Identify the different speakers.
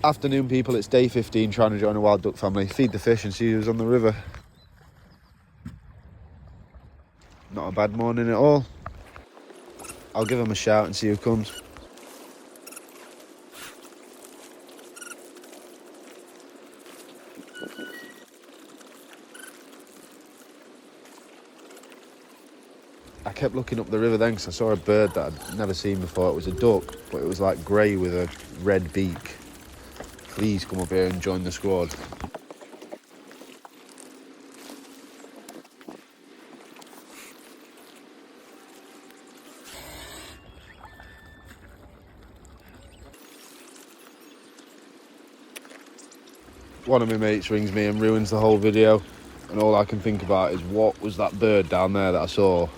Speaker 1: Afternoon, people, it's day 15, trying to join a wild duck family, feed the fish and see who's on the river. Not a bad morning at all. I'll give them a shout and see who comes. I kept looking up the river then because I saw a bird that I'd never seen before. It was a duck, but it was like grey with a red beak. Please come up here and join the squad. One of my mates rings me and ruins the whole video, and all I can think about is what was that bird down there that I saw.